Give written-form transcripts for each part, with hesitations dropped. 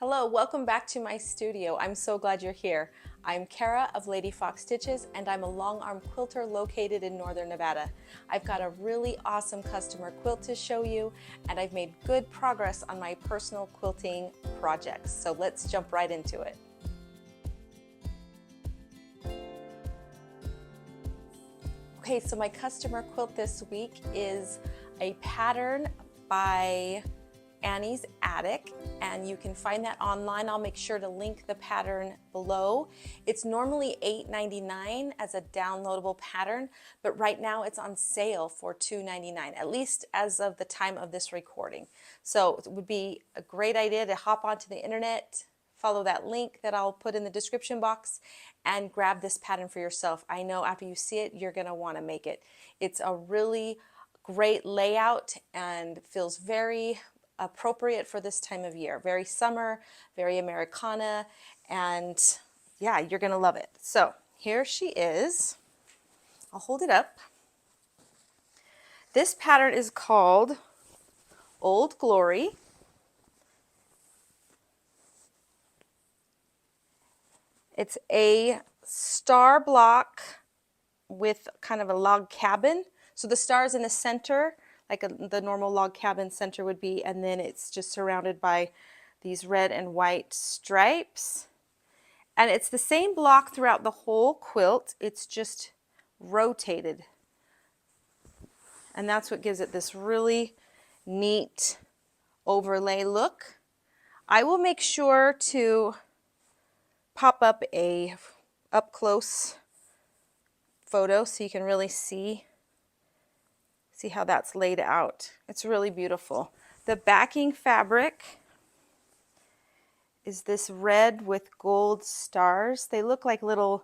Hello, welcome back to my studio. I'm so glad you're here. I'm Kara of Lady Fox Stitches and I'm a long arm quilter located in Northern Nevada. I've got a really awesome customer quilt to show you and I've made good progress on my personal quilting projects. So let's jump right into it. Okay, so my customer quilt this week is a pattern by Annie's Attic, and you can find that online. I'll make sure to link the pattern below. It's normally $8.99 as a downloadable pattern, but right now it's on sale for $2.99, at least as of the time of this recording. So it would be a great idea to hop onto the internet, follow that link that I'll put in the description box, and grab this pattern for yourself. I know after you see it, you're gonna wanna make it. It's a really great layout and feels very appropriate for this time of year. Very summer, very Americana, and yeah, you're gonna love it. So here she is. I'll hold it up. This pattern is called Old Glory. It's a star block with kind of a log cabin. So the star's in the center, like the normal log cabin center would be, and then it's just surrounded by these red and white stripes. And it's the same block throughout the whole quilt, it's just rotated. And that's what gives it this really neat overlay look. I will make sure to pop up a up close photo so you can really see how that's laid out. It's really beautiful. The backing fabric is this red with gold stars. They look like little,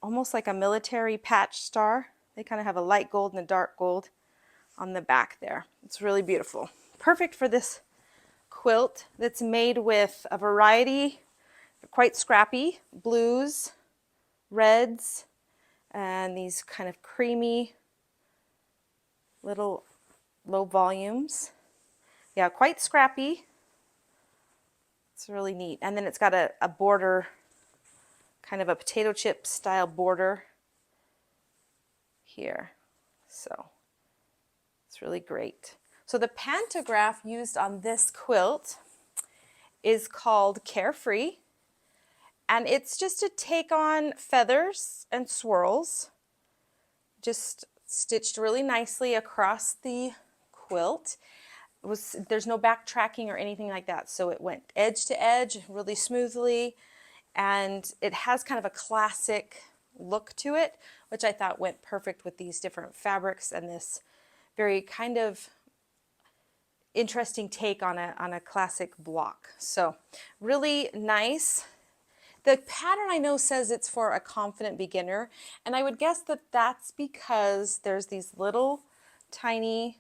almost like a military patch star. They kind of have a light gold and a dark gold on the back there. It's really beautiful. Perfect for this quilt that's made with a variety, quite scrappy, blues, reds, and these kind of creamy little low volumes. Yeah, quite scrappy. It's really neat. And then it's got a border, kind of a potato chip style border here. So it's really great. So the pantograph used on this quilt is called Carefree. And it's just a take on feathers and swirls, just stitched really nicely across the quilt. There's no backtracking or anything like that, so it went edge to edge really smoothly, and it has kind of a classic look to it, which I thought went perfect with these different fabrics and this very kind of interesting take on a classic block. So really nice. The pattern I know says it's for a confident beginner, and I would guess that that's because there's these little tiny,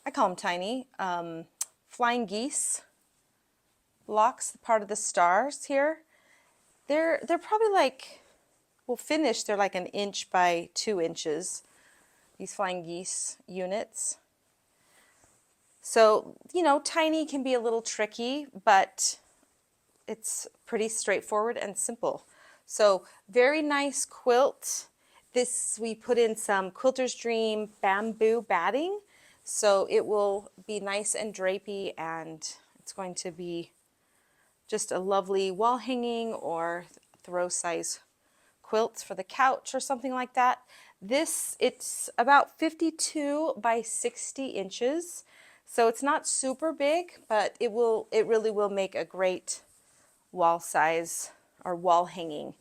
I call them tiny, flying geese blocks, part of the stars here. They're probably like, well, finished, they're like 1 inch by 2 inches, these flying geese units. So, you know, tiny can be a little tricky, but it's pretty straightforward and simple. So very nice quilt. This, we put in some Quilter's Dream bamboo batting, so it will be nice and drapey, and it's going to be just a lovely wall hanging or throw size quilts for the couch or something like that. This, it's about 52 by 60 inches, so it's not super big, but it really will make a great wall size or wall hanging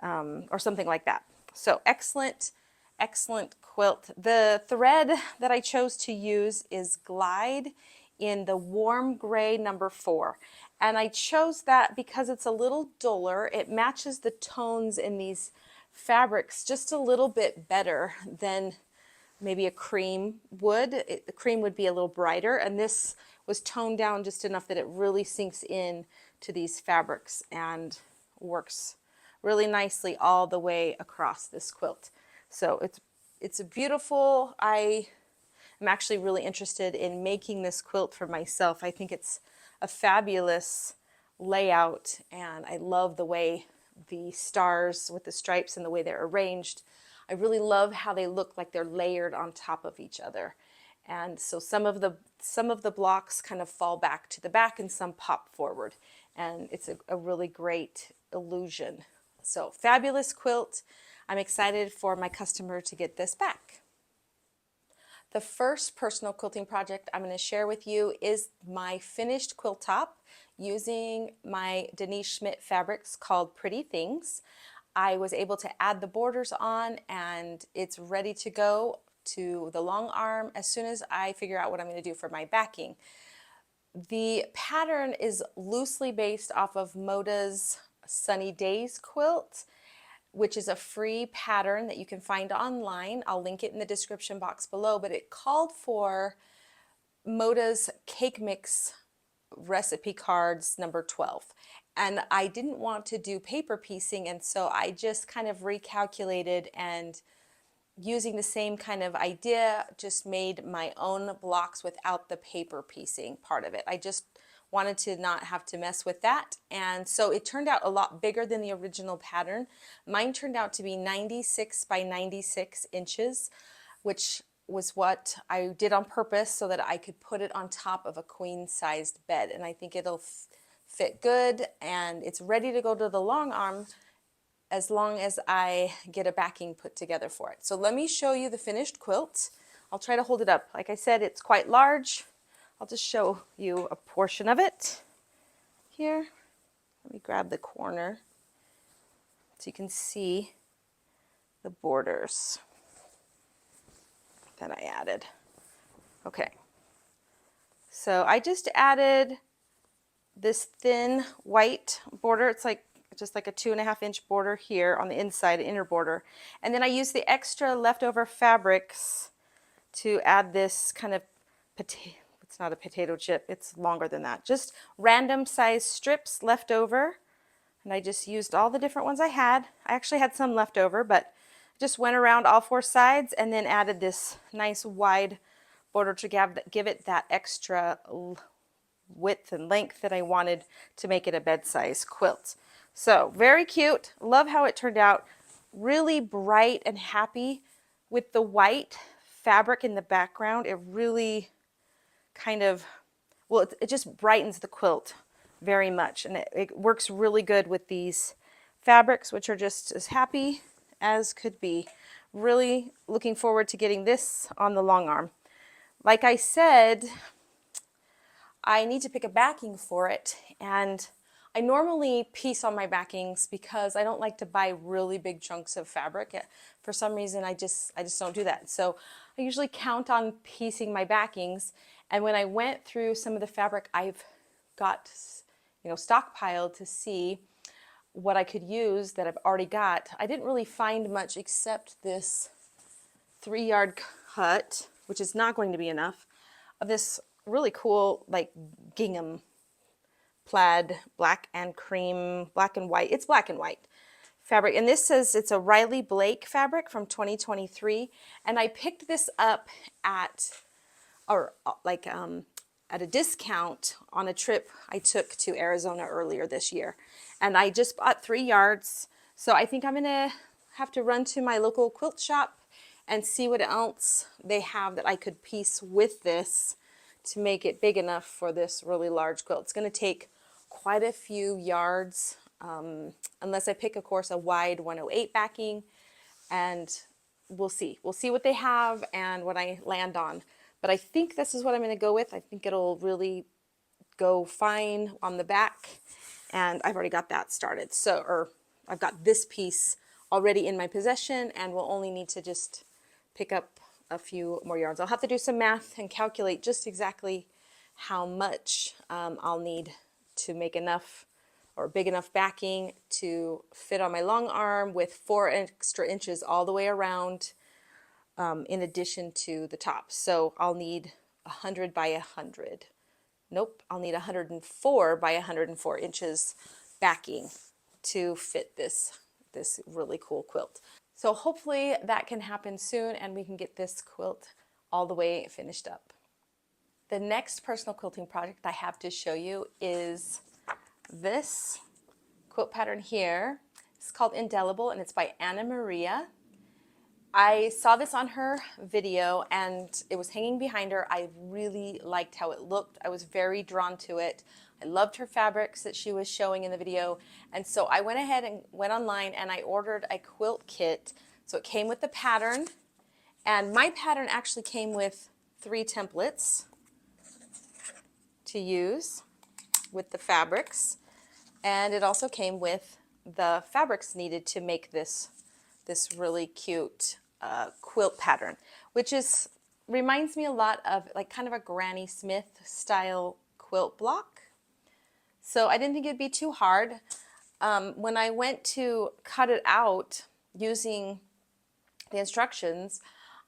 or something like that. So excellent, excellent quilt. The thread that I chose to use is Glide in the warm gray number 4. And I chose that because it's a little duller. It matches the tones in these fabrics just a little bit better than maybe a cream would. The cream would be a little brighter, and this was toned down just enough that it really sinks in to these fabrics and works really nicely all the way across this quilt. So it's a beautiful, I am actually really interested in making this quilt for myself. I think it's a fabulous layout, and I love the way the stars with the stripes and the way they're arranged. I really love how they look like they're layered on top of each other. And so some of the blocks kind of fall back to the back and some pop forward. And it's a really great illusion. So fabulous quilt. I'm excited for my customer to get this back. The first personal quilting project I'm going to share with you is my finished quilt top using my Denise Schmidt fabrics called Pretty Things. I was able to add the borders on, and it's ready to go to the long arm as soon as I figure out what I'm going to do for my backing. The pattern is loosely based off of Moda's Sunny Days quilt, which is a free pattern that you can find online. I'll link it in the description box below, but it called for Moda's cake mix recipe cards number 12. And I didn't want to do paper piecing, and so I just kind of recalculated, and using the same kind of idea, just made my own blocks without the paper piecing part of it. I just wanted to not have to mess with that. And so it turned out a lot bigger than the original pattern. Mine turned out to be 96 by 96 inches, which was what I did on purpose so that I could put it on top of a queen-sized bed. And I think it'll fit good, and it's ready to go to the long arm as long as I get a backing put together for it. So let me show you the finished quilt. I'll try to hold it up. Like I said, it's quite large. I'll just show you a portion of it here. Let me grab the corner so you can see the borders that I added. Okay, so I just added this thin white border. It's like just like a 2.5 inch border here on the inside, inner border. And then I used the extra leftover fabrics to add this kind of potato, it's not a potato chip, it's longer than that. Just random size strips left over. And I just used all the different ones I had. I actually had some left over, but just went around all 4 sides and then added this nice wide border to give it that extra width and length that I wanted to make it a bed size quilt. So very cute. Love how it turned out. Really bright and happy with the white fabric in the background. It really kind of, well, it just brightens the quilt very much, and it works really good with these fabrics, which are just as happy as could be. Really looking forward to getting this on the long arm. Like I said, I need to pick a backing for it, and I normally piece on my backings because I don't like to buy really big chunks of fabric. For some reason, I just don't do that. So I usually count on piecing my backings, and when I went through some of the fabric I've got, stockpiled to see what I could use that I've already got, I didn't really find much except this 3-yard cut, which is not going to be enough, of this really cool like gingham plaid, black and white. It's black and white fabric. And this says it's a Riley Blake fabric from 2023. And I picked this up at a discount on a trip I took to Arizona earlier this year. And I just bought 3 yards. So I think I'm gonna have to run to my local quilt shop and see what else they have that I could piece with this to make it big enough for this really large quilt. It's gonna take quite a few yards, unless I pick, of course, a wide 108 backing, and we'll see. We'll see what they have and what I land on. But I think this is what I'm going to go with. I think it'll really go fine on the back, and I've already got that started. So, I've got this piece already in my possession, and we'll only need to just pick up a few more yards. I'll have to do some math and calculate just exactly how much I'll need to make enough or big enough backing to fit on my long arm with 4 extra inches all the way around, in addition to the top. So I'll need 100 by 100. Nope, I'll need 104 by 104 inches backing to fit this really cool quilt. So hopefully that can happen soon and we can get this quilt all the way finished up. The next personal quilting project I have to show you is this quilt pattern here. It's called Indelible and it's by Anna Maria. I saw this on her video and it was hanging behind her. I really liked how it looked. I was very drawn to it. I loved her fabrics that she was showing in the video. And so I went ahead and went online and I ordered a quilt kit. So it came with the pattern, and my pattern actually came with 3 templates to use with the fabrics. And it also came with the fabrics needed to make this really cute quilt pattern, which reminds me a lot of like kind of a Granny Smith style quilt block. So I didn't think it'd be too hard. When I went to cut it out using the instructions,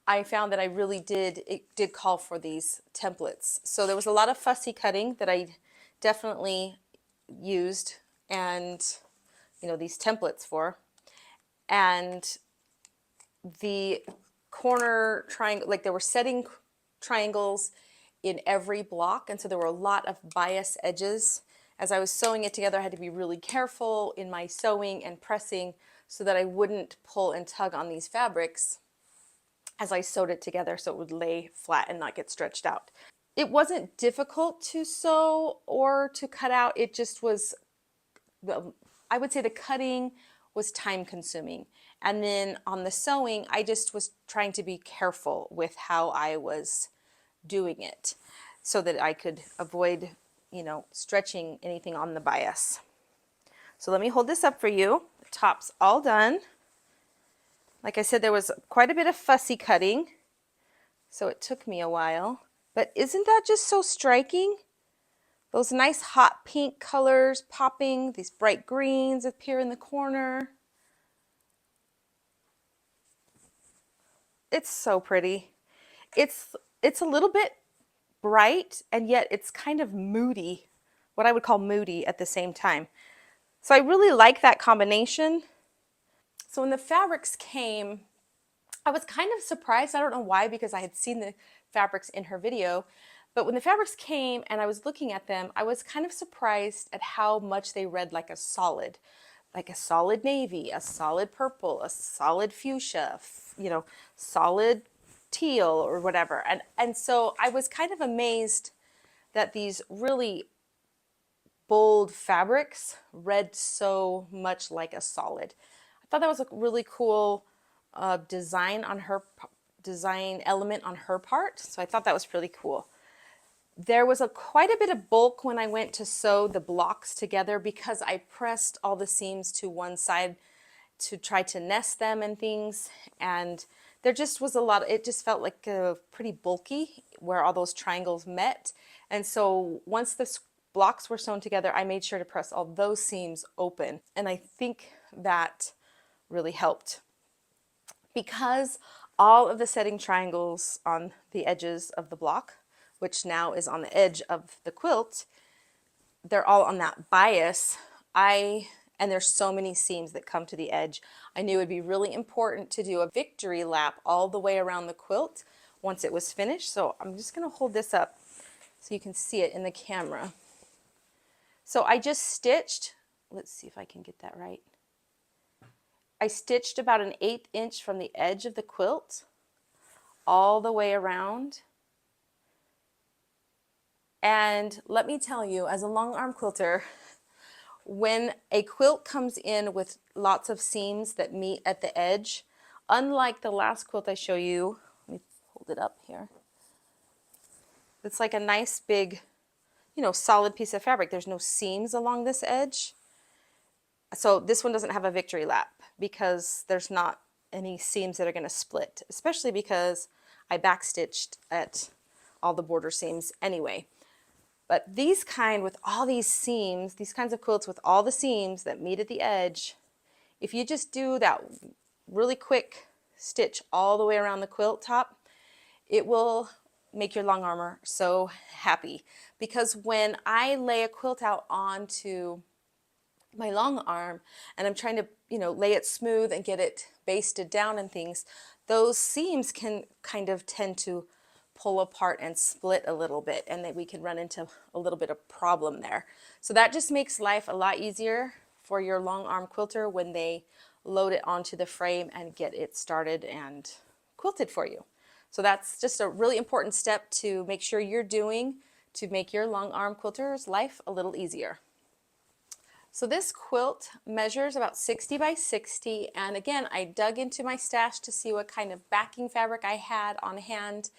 I found that it did call for these templates. So there was a lot of fussy cutting that I definitely used and these templates for. And the corner triangle, like there were setting triangles in every block, and so there were a lot of bias edges. As I was sewing it together, I had to be really careful in my sewing and pressing so that I wouldn't pull and tug on these fabrics as I sewed it together so it would lay flat and not get stretched out. It wasn't difficult to sew or to cut out. It just was, I would say the cutting was time consuming. And then on the sewing, I just was trying to be careful with how I was doing it so that I could avoid, stretching anything on the bias. So let me hold this up for you. The top's all done. Like I said, there was quite a bit of fussy cutting, so it took me a while. But isn't that just so striking? Those nice hot pink colors popping, these bright greens appear in the corner. It's so pretty. It's a little bit bright, and yet it's kind of moody, what I would call moody at the same time. So I really like that combination. So when the fabrics came, I was kind of surprised. I don't know why, because I had seen the fabrics in her video. But when the fabrics came and I was looking at them, I was kind of surprised at how much they read like a solid navy, a solid purple, a solid fuchsia, solid teal or whatever. And so I was kind of amazed that these really bold fabrics read so much like a solid. I thought that was a really cool design element on her part. So I thought that was really cool. There was quite a bit of bulk when I went to sew the blocks together because I pressed all the seams to one side to try to nest them and things. And there just was a lot, it just felt like pretty bulky where all those triangles met. And so once the blocks were sewn together, I made sure to press all those seams open. And I think that really helped. Because all of the setting triangles on the edges of the block, which now is on the edge of the quilt, they're all on that bias. And there's so many seams that come to the edge. I knew it would be really important to do a victory lap all the way around the quilt once it was finished. So I'm just going to hold this up so you can see it in the camera. So I just stitched, let's see if I can get that right. I stitched about an 1/8 inch from the edge of the quilt all the way around. And let me tell you, as a long arm quilter, when a quilt comes in with lots of seams that meet at the edge, unlike the last quilt I show you, let me hold it up here. It's like a nice big, solid piece of fabric. There's no seams along this edge. So this one doesn't have a victory lap because there's not any seams that are going to split, especially because I backstitched at all the border seams anyway. But these kind with all these seams, these kinds of quilts with all the seams that meet at the edge, if you just do that really quick stitch all the way around the quilt top, it will make your long armor so happy. Because when I lay a quilt out onto my long arm and I'm trying to, lay it smooth and get it basted down and things, those seams can kind of tend to pull apart and split a little bit, and that we can run into a little bit of problem there. So that just makes life a lot easier for your long arm quilter when they load it onto the frame and get it started and quilted for you. So that's just a really important step to make sure you're doing to make your long arm quilter's life a little easier. So this quilt measures about 60 by 60, and again, I dug into my stash to see what kind of backing fabric I had on hand,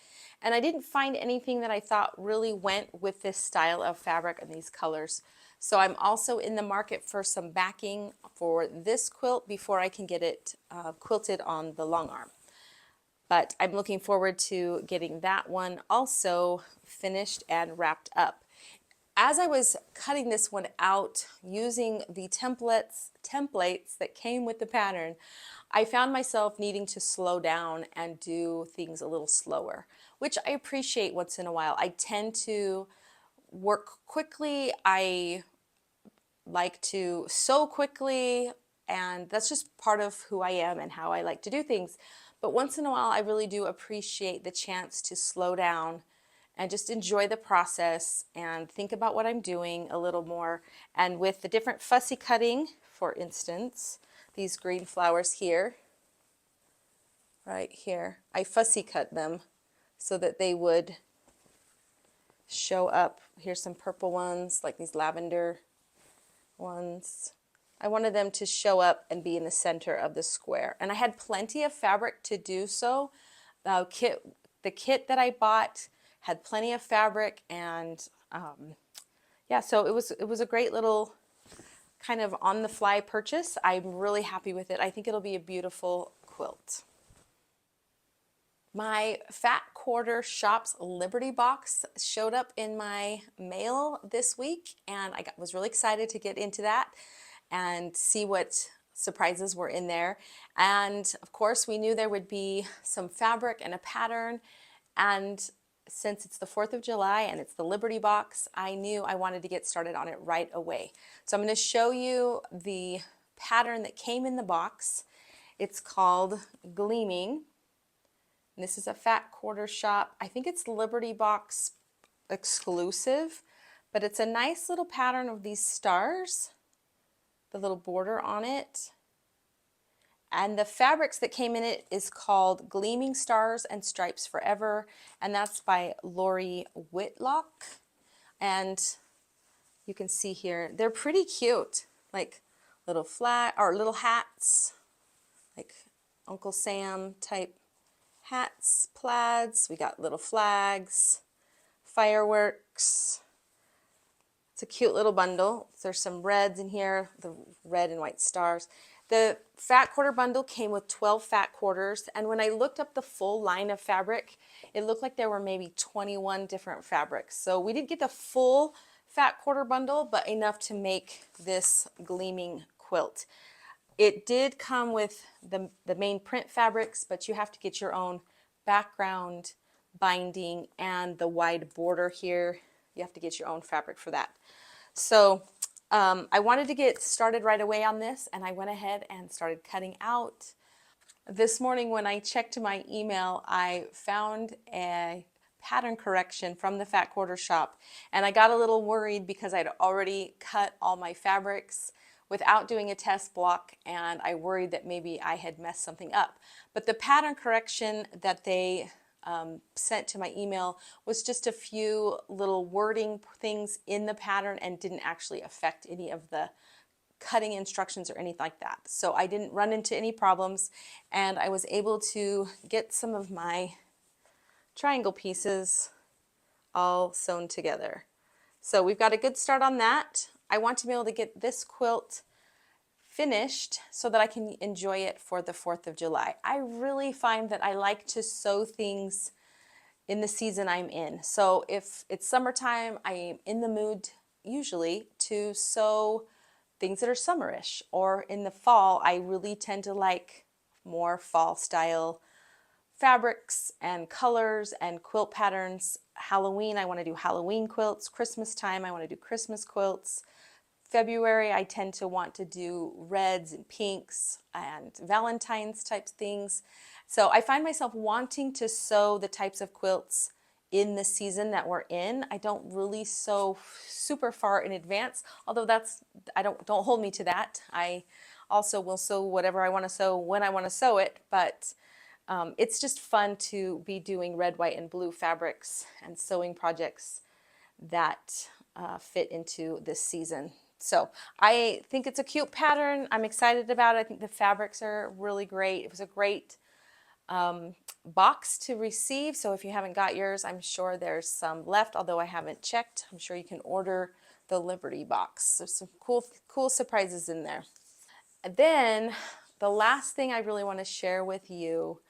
and I didn't find anything that I thought really went with this style of fabric and these colors. So I'm also in the market for some backing for this quilt before I can get it quilted on the long arm. But I'm looking forward to getting that one also finished and wrapped up. As I was cutting this one out using the templates that came with the pattern, I found myself needing to slow down and do things a little slower, which I appreciate once in a while. I tend to work quickly. I like to sew quickly, and that's just part of who I am and how I like to do things. But once in a while, I really do appreciate the chance to slow down and just enjoy the process and think about what I'm doing a little more. And with the different fussy cutting, for instance, these green flowers here, right here, I fussy cut them so that they would show up. Here's some purple ones, like these lavender ones. I wanted them to show up and be in the center of the square. And I had plenty of fabric to do so. The kit that I bought had plenty of fabric, and yeah, so it was a great little kind of on the fly purchase. I'm really happy with it. I think it'll be a beautiful quilt. My Fat Quarter Shops Liberty box showed up in my mail this week, and I was really excited to get into that and see what surprises were in there. And of course, we knew there would be some fabric and a pattern, and since it's the 4th of July and it's the Liberty box, I knew I wanted to get started on it right away. So I'm going to show you the pattern that came in the box. It's called Gleaming. And this is a Fat Quarter Shop. I think it's Liberty box exclusive, but it's a nice little pattern of these stars, the little border on it. And the fabrics that came in it is called Gleaming Stars and Stripes Forever, and that's by Lori Whitlock. And you can see here, they're pretty cute, like little flat or little hats, like Uncle Sam type hats, plaids. We got little flags, fireworks. It's a cute little bundle. There's some reds in here, the red and white stars. The Fat Quarter bundle came with 12 fat quarters, and when I looked up the full line of fabric, it looked like there were maybe 21 different fabrics. So we didn't get the full Fat Quarter bundle, but enough to make this gleaming quilt. It did come with the main print fabrics, but you have to get your own background, binding, and the wide border here. You have to get your own fabric for that. So I wanted to get started right away on this, and I went ahead and started cutting out. This morning when I checked my email, I found a pattern correction from the Fat Quarter shop, and I got a little worried because I'd already cut all my fabrics without doing a test block, and I worried that maybe I had messed something up. But the pattern correction that they sent to my email was just a few little wording things in the pattern and didn't actually affect any of the cutting instructions or anything like that. So I didn't run into any problems, and I was able to get some of my triangle pieces all sewn together. So we've got a good start on that. I want to be able to get this quilt finished so that I can enjoy it for the 4th of July. I really find that I like to sew things in the season I'm in. So if it's summertime, I'm in the mood usually to sew things that are summerish, or in the fall, I really tend to like more fall style fabrics and colors and quilt patterns. Halloween, I want to do Halloween quilts. Christmas time, I want to do Christmas quilts. February, I tend to want to do reds and pinks and Valentine's types things. So I find myself wanting to sew the types of quilts in the season that we're in. I don't really sew super far in advance, although don't hold me to that. I also will sew whatever I want to sew when I want to sew it, but it's just fun to be doing red, white, and blue fabrics and sewing projects that fit into this season. So I think it's a cute pattern. I'm excited about it. I think the fabrics are really great. It was a great box to receive. So if you haven't got yours, I'm sure there's some left, although I haven't checked. I'm sure you can order the Liberty box. There's some cool surprises in there. And then the last thing I really want to share with you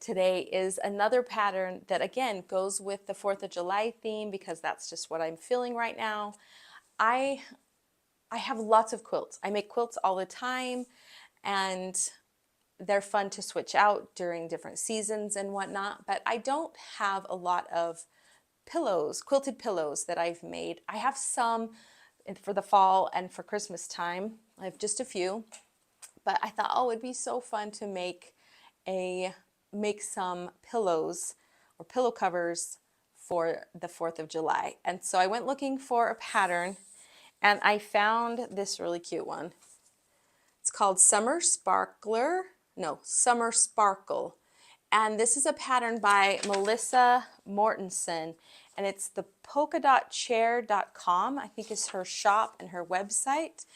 today is another pattern that again goes with the 4th of July theme, because that's just what I'm feeling right now. I have lots of quilts. I make quilts all the time, and they're fun to switch out during different seasons and whatnot, but I don't have a lot of pillows, quilted pillows that I've made. I have some for the fall and for Christmas time. I have just a few, but I thought, oh, it'd be so fun to make some pillows or pillow covers for the 4th of July. And so I went looking for a pattern, and I found this really cute one. It's called Summer Sparkle. And this is a pattern by Melissa Mortensen, and it's the polkadotchair.com, I think is her shop and her website.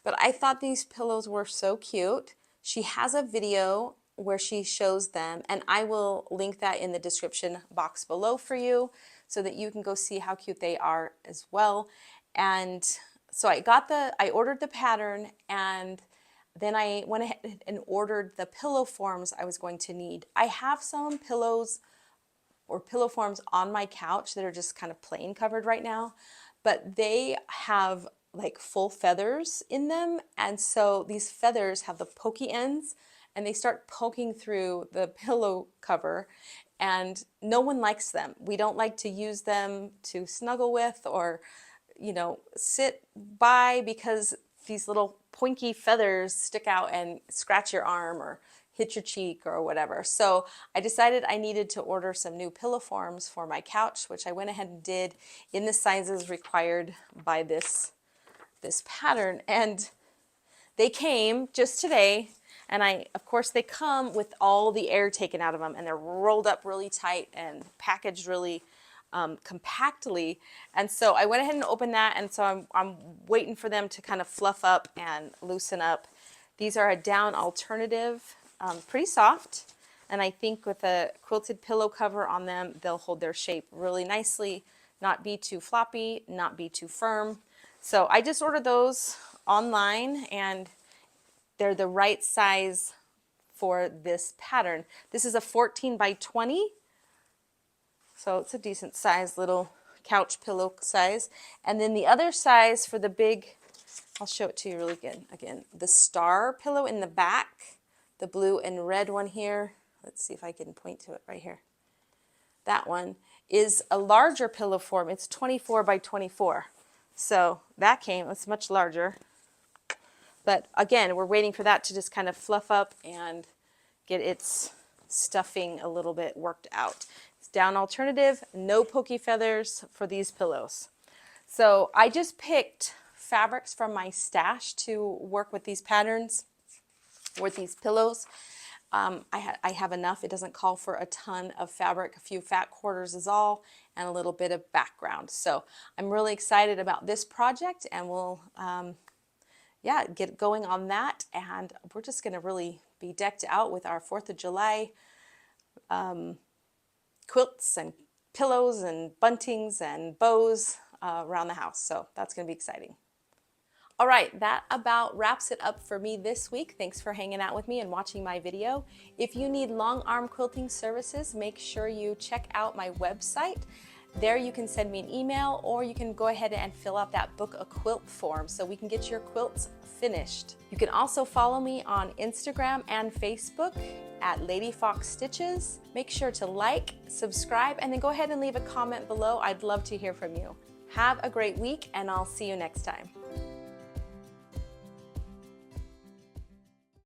But I thought these pillows were so cute. She has a video where she shows them, and I will link that in the description box below for you so that you can go see how cute they are as well. And so I ordered the pattern, and then I went ahead and ordered the pillow forms I was going to need. I have some pillows or pillow forms on my couch that are just kind of plain covered right now, but they have like full feathers in them. And so these feathers have the pokey ends, and they start poking through the pillow cover, and no one likes them. We don't like to use them to snuggle with or, sit by, because these little pointy feathers stick out and scratch your arm or hit your cheek or whatever. So I decided I needed to order some new pillow forms for my couch, which I went ahead and did in the sizes required by this pattern. And they came just today, and of course they come with all the air taken out of them, and they're rolled up really tight and packaged really compactly. And so I went ahead and opened that, and so I'm waiting for them to kind of fluff up and loosen up. These are a down alternative, pretty soft, and I think with a quilted pillow cover on them, they'll hold their shape really nicely, not be too floppy, not be too firm. So I just ordered those online, and they're the right size for this pattern. This is a 14 by 20. So it's a decent size little couch pillow size. And then the other size for the big, I'll show it to you really good. Again, the star pillow in the back, the blue and red one here. Let's see if I can point to it right here. That one is a larger pillow form. It's 24 by 24. So it's much larger. But again, we're waiting for that to just kind of fluff up and get its stuffing a little bit worked out. It's down alternative, no pokey feathers for these pillows. So I just picked fabrics from my stash to work with these patterns, with these pillows. I have enough. It doesn't call for a ton of fabric. A few fat quarters is all, and a little bit of background. So I'm really excited about this project, and we'll get going on that. And we're just going to really be decked out with our 4th of July quilts and pillows and buntings and bows around the house. So that's going to be exciting. All right, that about wraps it up for me this week. Thanks for hanging out with me and watching my video. If you need long arm quilting services, make sure you check out my website. There you can send me an email, or you can go ahead and fill out that book a quilt form so we can get your quilts finished. You can also follow me on Instagram and Facebook at Lady Fox Stitches. Make sure to like, subscribe, and then go ahead and leave a comment below. I'd love to hear from you. Have a great week, and I'll see you next time.